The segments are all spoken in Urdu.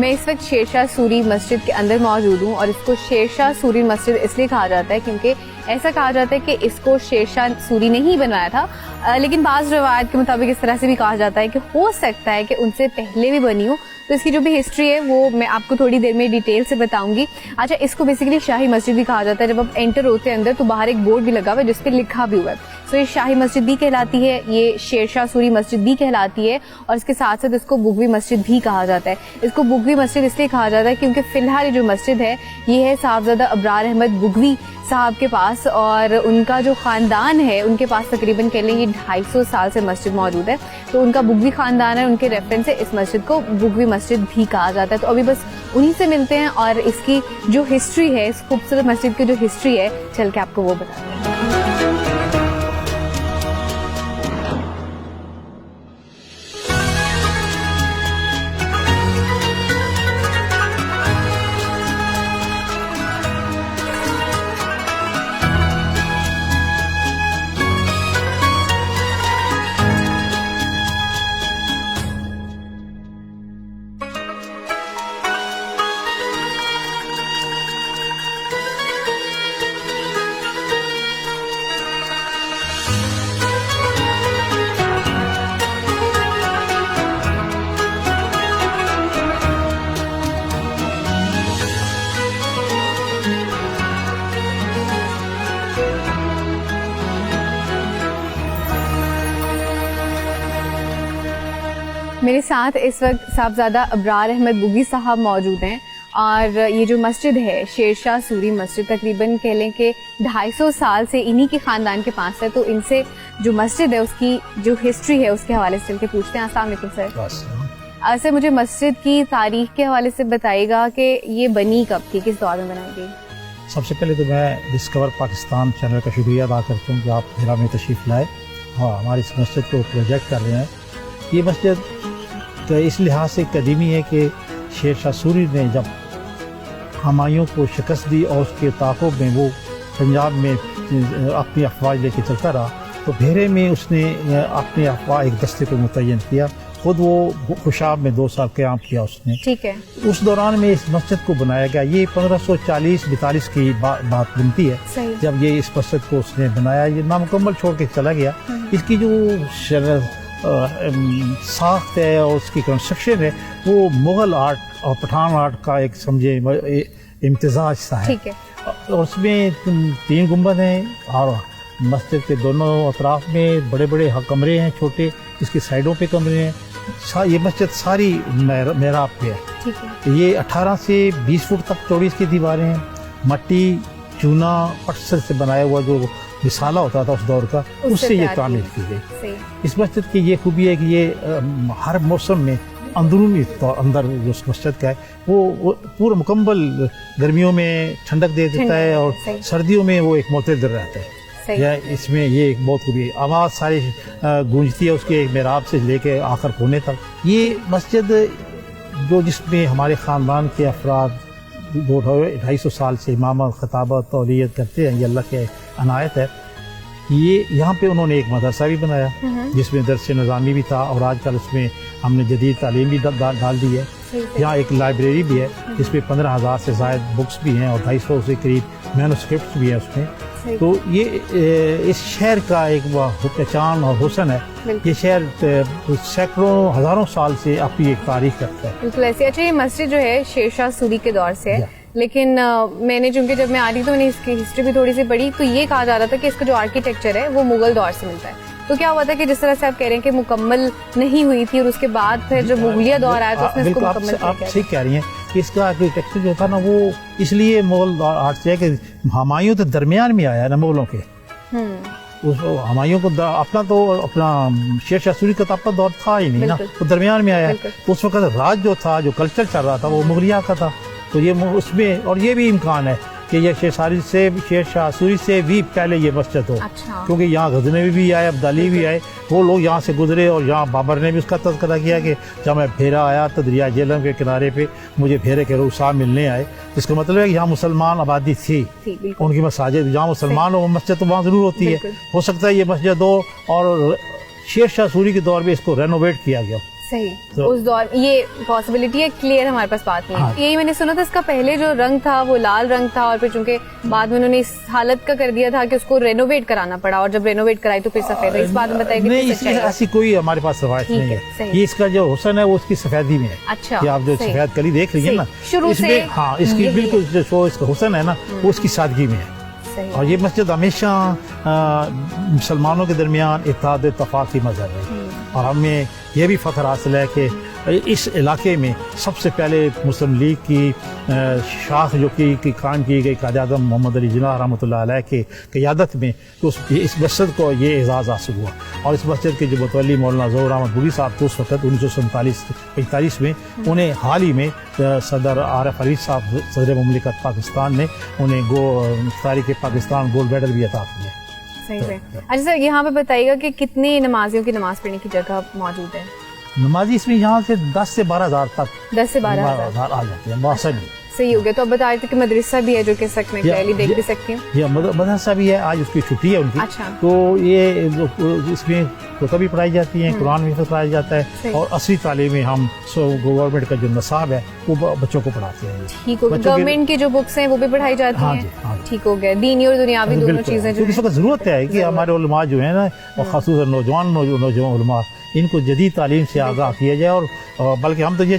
میں اس وقت شیر شاہ سوری مسجد کے اندر موجود ہوں، اور اس کو شیر شاہ سوری مسجد اس لیے کہا جاتا ہے کیونکہ ایسا کہا جاتا ہے کہ اس کو شیر شاہ سوری نے ہی بنوایا تھا، لیکن بعض روایت کے مطابق اس طرح سے بھی کہا جاتا ہے کہ ہو سکتا ہے کہ ان سے پہلے بھی بنی ہو. تو اس کی جو بھی ہسٹری ہے وہ میں آپ کو تھوڑی دیر میں ڈیٹیل سے بتاؤں گی. اچھا، اس کو بیسیکلی شاہی مسجد بھی کہا جاتا ہے. جب آپ انٹر ہوتے ہیں اندر تو باہر ایک بورڈ بھی لگا ہوا ہے جس پہ لکھا بھی ہوا ہے. تو یہ شاہی مسجد بھی کہلاتی ہے، یہ شیر شاہ سوری مسجد بھی کہلاتی ہے، اور اس کے ساتھ ساتھ اس کو بگوی مسجد بھی کہا جاتا ہے. اس کو بگوی مسجد اس لیے کہا جاتا ہے کیونکہ فی الحال یہ جو مسجد ہے یہ ہے صاحبزادہ ابرار احمد بگوی صاحب کے پاس، اور ان کا جو خاندان ہے ان کے پاس تقریباً کہہ لیں یہ 250 سال سے مسجد موجود ہے. تو ان کا بگوی خاندان ہے، ان کے ریفرنس سے اس مسجد کو بگوی مسجد بھی کہا جاتا ہے. تو ابھی بس انہی سے ملتے ہیں اور اس کی جو ہسٹری ہے، اس خوبصورت مسجد کی جو ہسٹری ہے، چل کے آپ کو وہ بتاتے ہیں. میرے ساتھ اس وقت صاحبزادہ ابرار احمد بگوی صاحب موجود ہیں، اور یہ جو مسجد ہے شیر شاہ سوری مسجد تقریباً کہہ لیں کہ 250 سال سے انہی کے خاندان کے پاس ہے. تو ان سے جو مسجد ہے اس کی جو ہسٹری ہے اس کے حوالے سے چل کے پوچھتے ہیں. السلام علیکم سر. سر مجھے مسجد کی تاریخ کے حوالے سے بتائیے گا کہ یہ بنی کب تھی، کس دور میں بنائی گئی؟ سب سے پہلے تو میں ڈسکور پاکستان چینل کا شکریہ ادا کرتا ہوں کہ آپ ہیرا میں تشریف لائے اور ہماری اس مسجد کو پروجیکٹ کر رہے ہیں. یہ مسجد اس لحاظ سے قدیمی ہے کہ شیر شاہ سوری نے جب ہمایوں کو شکست دی اور اس کے تعاقب میں وہ پنجاب میں اپنی افواج لے کے چلتا رہا، تو بھیرے میں اس نے اپنے افواج ایک دستے کو متعین کیا. خود وہ خوشاب میں 2 سال قیام کیا اس نے. ٹھیک ہے. اس دوران میں اس مسجد کو بنایا گیا. یہ 1540-42 کی بات بنتی ہے صحیح. جب یہ اس مسجد کو اس نے بنایا. یہ نامکمل چھوڑ کے چلا گیا. اس کی جو ساخت ہے اور اس کی کنسٹرکشن ہے وہ مغل آرٹ اور پٹھان آرٹ کا ایک سمجھے امتزاج سا ہے. اور اس میں 3 گنبد ہیں اور مسجد کے دونوں اطراف میں بڑے بڑے کمرے ہیں چھوٹے، اس کی سائڈوں پہ کمرے ہیں. یہ مسجد ساری محراب پہ ہے. یہ 18 سے 20 فٹ تک چوڑی اس کی دیواریں ہیں. مٹی چونا پتھر سے بنایا ہوا جو رسالہ ہوتا تھا اس دور کا، اس سے یہ تعمیر کی گئی. اس مسجد کی یہ خوبی ہے کہ یہ ہر موسم میں اندرونی طور اندر جو اس مسجد کا ہے وہ پورا مکمل گرمیوں میں ٹھنڈک دے دیتا ہے اور سردیوں میں وہ ایک معتدل رہتا ہے. اس میں یہ ایک بہت خوبی ہے. آواز ساری گونجتی ہے اس کے ایک محراب سے لے کے آخر کونے تک. یہ مسجد جس میں ہمارے خاندان کے افراد 250 سال سے امامت خطابت تولیت کرتے ہیں، یہ اللہ کے عنایت ہے. یہاں پہ انہوں نے ایک مدرسہ بھی بنایا جس میں درس نظامی بھی تھا، اور آج کل اس میں ہم نے جدید تعلیم بھی ڈال دی ہے. یہاں ایک لائبریری بھی ہے جس میں 15,000 سے زائد بکس بھی ہیں اور 250 سے قریب مینوسکرپٹس بھی ہیں اس میں. تو یہ اس شہر کا ایک پہچان اور حسن ہے. یہ شہر سینکڑوں ہزاروں سال سے اپنی ایک تاریخ رکھتا ہے. بالکل ایسے. اچھا، یہ مسجد جو ہے شیر شاہ سوری کے دور سے ہے، لیکن میں نے چونکہ جب میں آ رہی تو میں نے اس کی ہسٹری بھی تھوڑی سی پڑھی تو یہ کہا جا رہا تھا کہ اس کا جو آرکیٹیکچر ہے وہ مغل دور سے ملتا ہے. تو کیا ہوا تھا کہ جس طرح سے آپ کہہ رہے ہیں کہ مکمل نہیں ہوئی تھی اور اس کے بعد پھر جب مغلیہ دور آیا تو اس نے اس کو مکمل کیا. آپ صحیح کہہ رہی ہیں کہ اس کا آرکیٹیکچر جو تھا نا وہ اس لیے مغل آرٹ سے ہے کہ ہمایوں تو درمیان میں آیا نا مغلوں کے. ہمایوں کو اپنا شیر شاہ سوری کا اپنا دور تھا ہی نہیں نا، وہ درمیان میں آیا. تو اس وقت راج جو تھا، جو کلچر چل رہا تھا وہ مغلیہ کا تھا. تو یہ اس میں اور یہ بھی امکان ہے کہ یہ شیر شاہ سوری سے بھی پہلے یہ مسجد ہو. کیونکہ یہاں غزنوی بھی آئے، ابدالی بھی آئے، وہ لوگ یہاں سے گزرے اور یہاں بابر نے بھی اس کا تذکرہ کیا کہ جب میں بھیرا آیا تو دریا جہلم کے کنارے پہ مجھے بھیرے کے رؤسا ملنے آئے. جس کا مطلب ہے کہ یہاں مسلمان آبادی تھی، ان کی مساجد جہاں مسلمان ہو وہ مسجد تو وہاں ضرور ہوتی ہے. ہو سکتا ہے یہ مسجد ہو اور شیر شاہ سوری کے دور میں اس کو رینوویٹ کیا گیا. صحیح اس دور یہ پاسبلٹی ہے کلیئر ہمارے پاس بات نہیں ہے. یہی میں نے سنا تھا اس کا پہلے جو رنگ تھا وہ لال رنگ تھا اور پھر چونکہ بعد میں انہوں نے اس حالت کا کر دیا تھا کہ اس کو رینوویٹ کرانا پڑا اور جب رینوویٹ کرائی تو پھر سفید ہے. اس بات میں بتائیے نہیں ایسی کوئی ہمارے پاس روایت نہیں ہے. یہ اس کا جو حسن ہے وہ اس کی سفیدی میں ہے. اچھا آپ جو سفید کلی دیکھ رہی ہیں نا شروع سے ہاں اس کی بالکل جو اس کا حسن ہے نا وہ اس کی سادگی میں ہے. اور یہ مسجد ہمیشہ مسلمانوں کے درمیان اتحاد اتفاق کی مظہر ہے اور ہمیں یہ بھی فخر حاصل ہے کہ اس علاقے میں سب سے پہلے مسلم لیگ کی شاخ جو کی قائم کی گئی قائد اعظم محمد علی جناح رحمۃ اللہ علیہ کی قیادت میں تو اس مسجد کو یہ اعزاز حاصل ہوا. اور اس مسجد کے جو متولی مولانا ظہور احمد بوری صاحب تو اس وقت 1947 میں انہیں حال ہی میں صدر عارف علی صاحب صدر مملکت پاکستان نے انہیں تاریخ پاکستان گولڈ میڈل بھی عطا کیا. صحیح ہے. اچھا سر یہاں پہ بتائیے گا کہ کتنی نمازیوں کی نماز پڑھنے کی جگہ موجود ہے؟ نمازی اس میں یہاں سے 10 سے 12 ہزار تک 10 سے 12 ہزار آ جاتے ہیں موثر. صحیح ہو گیا. تو اب بتا رہے تھے کہ مدرسہ بھی ہے جو کہ سک میں پہلی دیکھ بھی سکتی ہوں. یہ مدرسہ بھی ہے. آج اس کی چھٹی ہے ان کی. اچھا. تو یہ اس میں کتب بھی پڑھائی جاتی ہیں قرآن بھی پڑھایا جاتا ہے اور اصلی تعلیمیں ہم گورنمنٹ کا جو نصاب ہے وہ بچوں کو پڑھاتے ہیں. ٹھیک ہو گیا. گورنمنٹ کی جو بکس ہیں وہ بھی پڑھائی جاتی ہیں. ٹھیک ہو گیا. دینی اور دنیاوی دونوں چیزیں جو اس وقت ضرورت ہے کہ ہمارے علماء جو ہیں نا اور خصوصاً نوجوان علماء ان کو جدید تعلیم سے آگاہ کیا جائے. اور بلکہ ہم تو یہ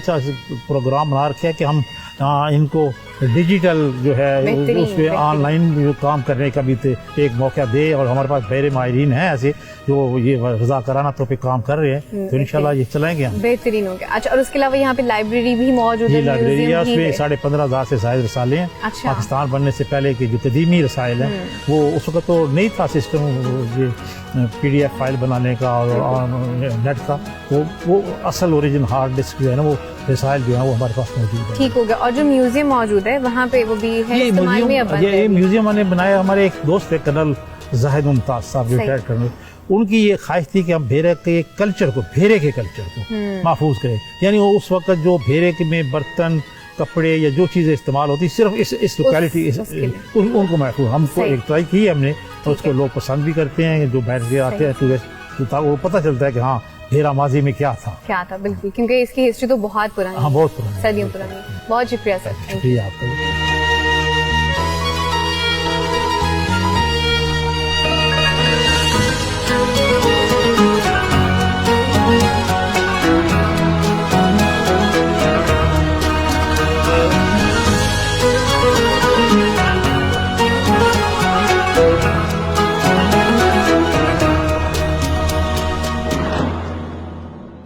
پروگرام بنا رکھے ہیں کہ ہم ان کو ڈیجیٹل جو ہے اس پہ آن لائن کام کرنے کا بھی ایک موقع دے. اور ہمارے پاس بہرے ماہرین ہیں ایسے جو یہ رضاکارانہ طور پہ کام کر رہے ہیں تو انشاءاللہ یہ چلائیں گے. بہترین ہو گیا. اچھا اور اس کے علاوہ یہاں پہ لائبریری بھی موجود ہے؟ لائبریری ہے اس میں 15,500 سے زائد رسالے ہیں. پاکستان بننے سے پہلے کے جو قدیمی رسائل ہیں وہ اس وقت تو نہیں تھا سسٹم PDF فائل بنانے کا اور نیٹ کا. وہ اصل اوریجن ہارڈ ڈسک جو ہے نا وہ رسائل جو ہیں وہ ہمارے پاس موجود ہے. ٹھیک ہو گیا. اور جو میوزیم موجود ہے وہاں پہ وہ بھی ہے استعمال میں اب یہ میوزیم ہم نے بنایا. ہمارے ایک دوست ہے کرنل زاہد ممتاز صاحب ریٹائرڈ کرنل. ان کی یہ خواہش تھی کہ ہم بھیرے کے کلچر کو محفوظ کریں. یعنی وہ اس وقت جو بھیرے میں برتن کپڑے یا جو چیزیں استعمال ہوتی صرف اس لوکیلٹی ان کو محفوظ. ہم کو ایک ٹرائی کی ہم نے اور اس کو لوگ پسند بھی کرتے ہیں جو باہر سے آتے ہیں ٹورسٹ. وہ پتہ چلتا ہے کہ ہاں بھیرا ماضی میں کیا تھا. بالکل کیونکہ اس کی ہسٹری تو بہت پرانی. ہاں بہت پرانی, صدیوں پرانی. بہت شکریہ سر. شکریہ آپ کا.